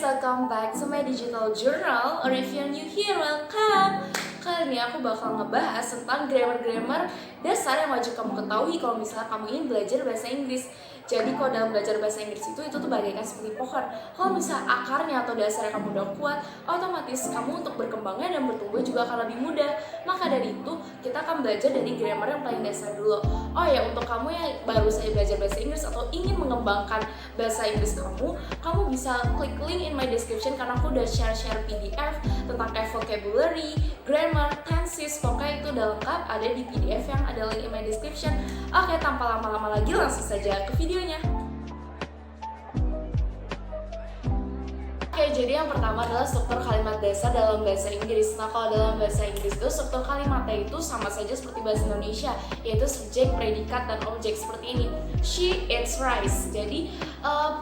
welcome back to my digital journal, or if you're new here, welcome. Kali ini aku bakal ngebahas tentang grammar-grammar dasar yang wajib kamu ketahui kalau misalnya kamu ingin belajar bahasa Inggris. Jadi kalau dalam belajar bahasa Inggris itu tuh bagaikan seperti pohon. Kalau misalnya akarnya atau dasarnya kamu udah kuat, otomatis kamu untuk berkembangnya dan bertumbuh juga akan lebih mudah. Maka dari itu, kita akan belajar dari grammar yang paling dasar dulu. Oh ya, untuk kamu yang baru saja belajar bahasa Inggris atau ingin mengembangkan bahasa Inggris kamu bisa klik link in my description karena aku udah share PDF tentang kayak vocabulary, grammar, tenses, pokoknya itu udah lengkap ada di PDF yang ada link in my description. Oke, tanpa lama-lama lagi langsung saja ke videonya. Oke, jadi yang pertama adalah struktur kalimat dasar dalam bahasa Inggris. Nah, kalau dalam bahasa Inggris itu struktur kalimatnya itu sama saja seperti bahasa Indonesia, yaitu subjek, predikat, dan objek seperti ini. She eats rice. Jadi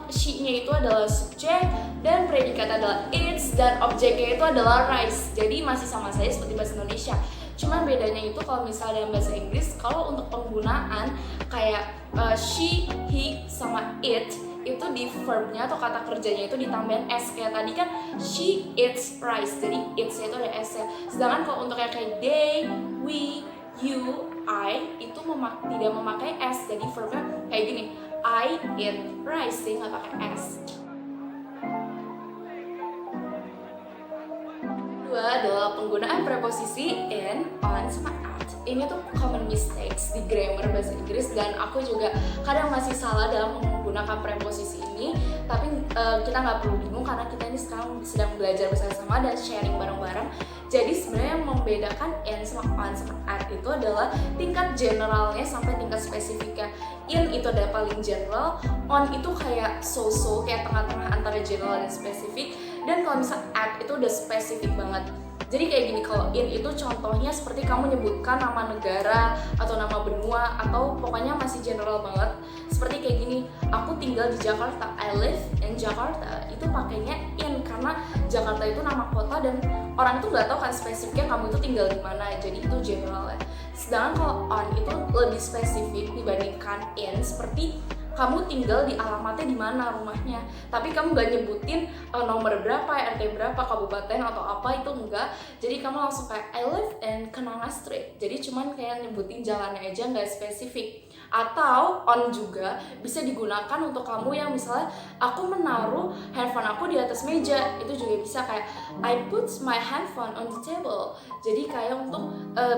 she-nya itu adalah subjek dan predikat adalah eats dan objeknya itu adalah rice. Jadi masih sama saja seperti bahasa Indonesia. Cuman bedanya itu kalau misalnya dalam bahasa Inggris, kalau untuk penggunaan kayak she, he, sama it itu di verbnya atau kata kerjanya itu ditambahin s, kayak tadi kan she eats rice, jadi eats-nya itu ada s ya. Sedangkan kalau untuk yang kayak they, we, you, I itu tidak memakai s, jadi verbnya kayak gini, I eat rice, jadi nggak pakai s. Kedua adalah penggunaan preposisi in, on, sama at. Ini tuh common mistakes di grammar bahasa Inggris dan aku juga kadang masih salah dalam menggunakan preposisi ini. Tapi kita nggak perlu bingung karena kita ini sekarang sedang belajar bersama-sama dan sharing bareng-bareng. Jadi sebenarnya yang membedakan in sama on sama at itu adalah tingkat generalnya sampai tingkat spesifiknya. In itu ada paling general, on itu kayak so-so, kayak tengah-tengah antara general dan spesifik. Dan kalau misal at itu udah spesifik banget. Jadi kayak gini, kalau in itu contohnya seperti kamu nyebutkan nama negara atau nama benua atau pokoknya masih general banget. Seperti kayak gini, aku tinggal di Jakarta, I live in Jakarta. Itu pakainya in karena Jakarta itu nama kota dan orang itu nggak tahu kan spesifiknya kamu itu tinggal di mana. Jadi itu general ya. Sedangkan kalau on itu lebih spesifik dibandingkan in, seperti kamu tinggal di alamatnya di mana rumahnya, tapi kamu gak nyebutin nomor berapa, RT berapa, kabupaten atau apa, itu enggak. Jadi kamu langsung kayak I live in Kenanga Street. Jadi cuman kayak nyebutin jalannya aja, nggak spesifik. Atau on juga bisa digunakan untuk kamu yang misalnya aku menaruh handphone aku di atas meja, itu juga bisa kayak I put my handphone on the table. Jadi kayak untuk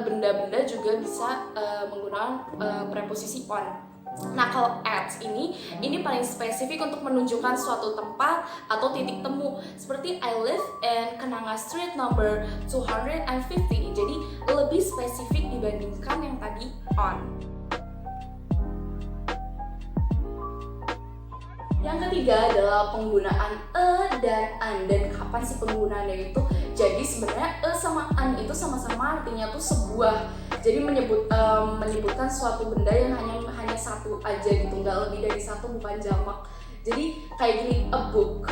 benda-benda juga bisa menggunakan preposisi on. Nah, kalau at ini paling spesifik untuk menunjukkan suatu tempat atau titik temu. Seperti I live in Kenanga Street number 250. Jadi lebih spesifik dibandingkan yang tadi on. Yang ketiga adalah penggunaan dan an. Dan kapan sih penggunaannya itu? Jadi sebenarnya sama an itu sama-sama artinya tuh sebuah. Jadi menyebutkan suatu benda yang hanya satu aja gitu, nggak lebih dari satu, bukan jamak. Jadi kayak gini, a book,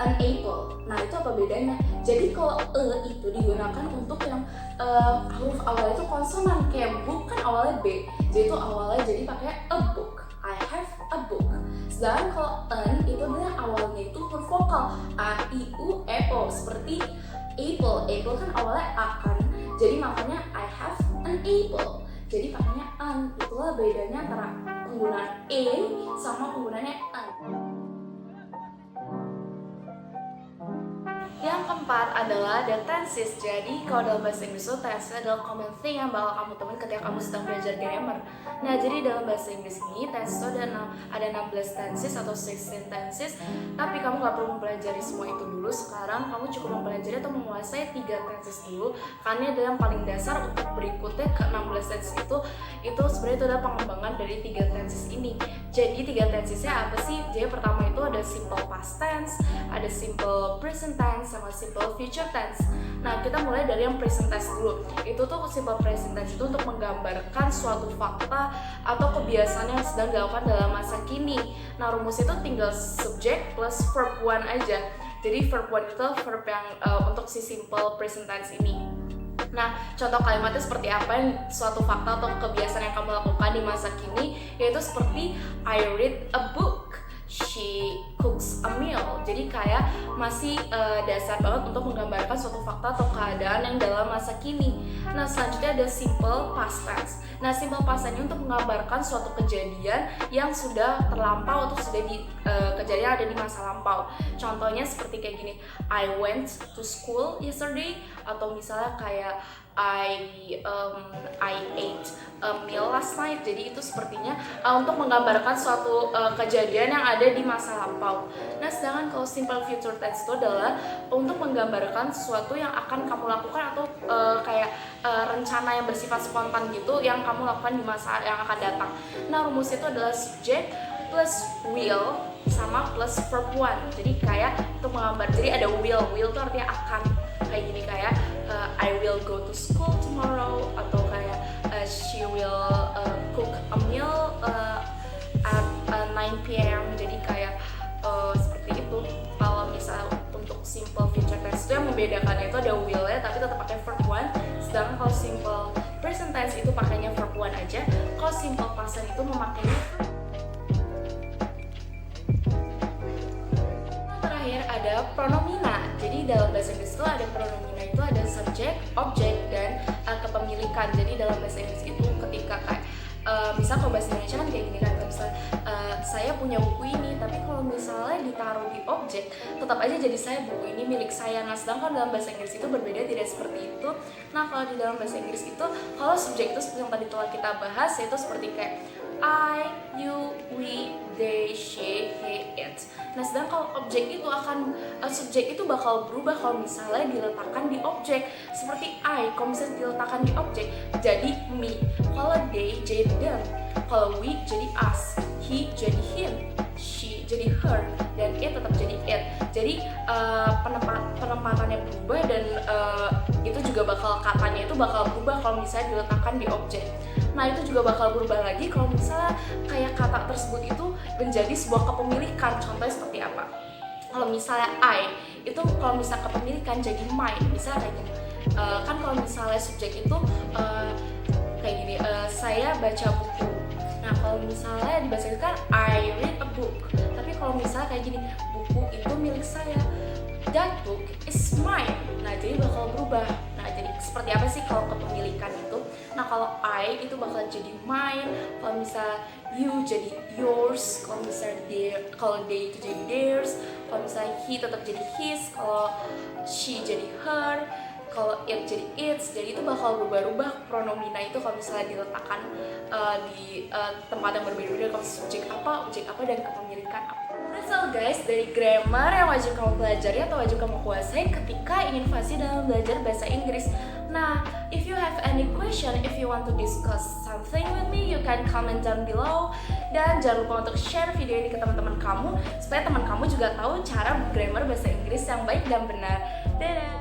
an apple. Nah, itu apa bedanya? Jadi kalau itu digunakan untuk yang huruf awalnya itu konsonan, kayak book kan awalnya b. Jadi itu awalnya jadi pakai a book. I have a book. Sedangkan kalau an itu adalah awalnya itu huruf vokal, a, i, u, e, o, seperti apple. Apple kan awalnya a kan. Jadi makanya I have an apple. Jadi pakainya an. Itulah bedanya antara penggunaan sama penggunaannya an. Yang keempat adalah the tenses. Jadi kalau dalam bahasa Inggris itu tenses adalah common thing yang bakal kamu temuin ketika kamu sedang belajar grammar. Nah, jadi dalam bahasa Inggris ini tenses itu ada 16 tenses atau 16 tenses. Tapi kamu gak perlu mempelajari semua itu dulu. Sekarang kamu cukup mempelajari atau menguasai 3 tenses dulu, karena ini adalah yang paling dasar. Untuk berikutnya ke 16 tenses itu sebenarnya itu adalah pengembangan dari 3 tenses ini. Jadi 3 tensesnya apa sih? Jadi pertama itu ada simple past tense, ada simple present tense, sama simple future tense. Nah, kita mulai dari yang present tense dulu. Itu tuh simple present tense itu untuk menggambarkan suatu fakta atau kebiasaan yang sedang dilakukan dalam masa kini. Nah, rumusnya itu tinggal subject plus verb one aja. Jadi verb one itu verb yang untuk si simple present tense ini. Nah, contoh kalimatnya seperti apa yang suatu fakta atau kebiasaan yang kamu lakukan di masa kini, yaitu seperti I read a book, she cooks a meal. Jadi kayak masih dasar banget untuk menggambarkan suatu fakta atau keadaan yang dalam masa kini. Nah, selanjutnya ada simple past tense. Nah, simple past tense ini untuk menggambarkan suatu kejadian yang sudah terlampau atau sudah kejadian ada di masa lampau. Contohnya seperti kayak gini, I went to school yesterday, atau misalnya kayak I ate a meal last night. Jadi itu sepertinya untuk menggambarkan suatu kejadian yang ada di masa lampau. Nah, sedangkan kalau simple future tense itu adalah untuk menggambarkan sesuatu yang akan kamu lakukan atau kayak rencana yang bersifat spontan gitu yang kamu lakukan di masa yang akan datang. Nah, rumusnya itu adalah subject plus will sama plus verb one. Jadi kayak untuk menggambar, jadi ada will itu artinya akan, kayak gini kayak I will go to school tomorrow, atau kayak she will cook a meal at 9 p.m. Jadi kayak seperti itu. Kalau misal untuk simple future tense itu yang membedakannya itu ada will ya, tapi tetap pakai verb one. Sedangkan kalau simple present tense itu pakainya verb one aja. Kalau simple past tense itu memakainya verb. Terakhir ada pronomina. Jadi dalam bahasa Inggris itu ada pronomina, itu ada subject, object, dan kepemilikan. Jadi dalam bahasa Inggris itu ketika kayak misal kalau bahasa Indonesia kan kayak gini kan, misalnya saya punya buku ini, tapi kalau misalnya ditaruh di objek tetap aja jadi saya, buku ini milik saya. Nah, sedangkan dalam bahasa Inggris itu berbeda, tidak seperti itu. Nah, kalau di dalam bahasa Inggris itu kalau subjek itu seperti yang tadi telah kita bahas, yaitu seperti kayak I, you, we, they, she, he, it. Nah, sedangkan kalau objek itu akan subjek itu bakal berubah kalau misalnya diletakkan di objek. Seperti I, kalau misalnya diletakkan di objek jadi me. Kalau they jadi them. Kalau we jadi us. He jadi him. She jadi her. Dan it tetap jadi it. Jadi penempatannya berubah, dan itu juga bakal, katanya itu bakal berubah kalau misalnya diletakkan di objek. Nah, itu juga bakal berubah lagi kalau misalnya kayak kata tersebut itu menjadi sebuah kepemilikan. Contohnya seperti apa? Kalau misalnya I, itu kalau misalnya kepemilikan jadi mine. Misalnya kayak gini, kan kalau misalnya subjek itu kayak gini, saya baca buku. Nah, kalau misalnya di bahasa Inggris kan I read a book. Tapi kalau misalnya kayak gini, buku itu milik saya, that book is mine. Nah, jadi bakal berubah. Nah, jadi seperti apa sih kalau kepemilikan itu? Nah, kalau I itu bakal jadi mine, kalau misalnya you jadi yours, kalau misalnya they itu jadi theirs, kalau misalnya he tetap jadi his, kalau she jadi her, kalau it jadi its. Jadi itu bakal berubah-ubah pronomina itu kalau misalnya diletakkan di tempat yang berbeda-beda, kalau subjek apa, objek apa, dan kepemilikan apa. That's all guys, dari grammar yang wajib kamu pelajari atau wajib kamu kuasai ketika ingin fasih dalam belajar bahasa Inggris. Nah, if you have any question, if you want to discuss something with me, you can comment down below. Dan jangan lupa untuk share video ini ke teman-teman kamu, supaya teman kamu juga tahu cara grammar bahasa Inggris yang baik dan benar. Dadah!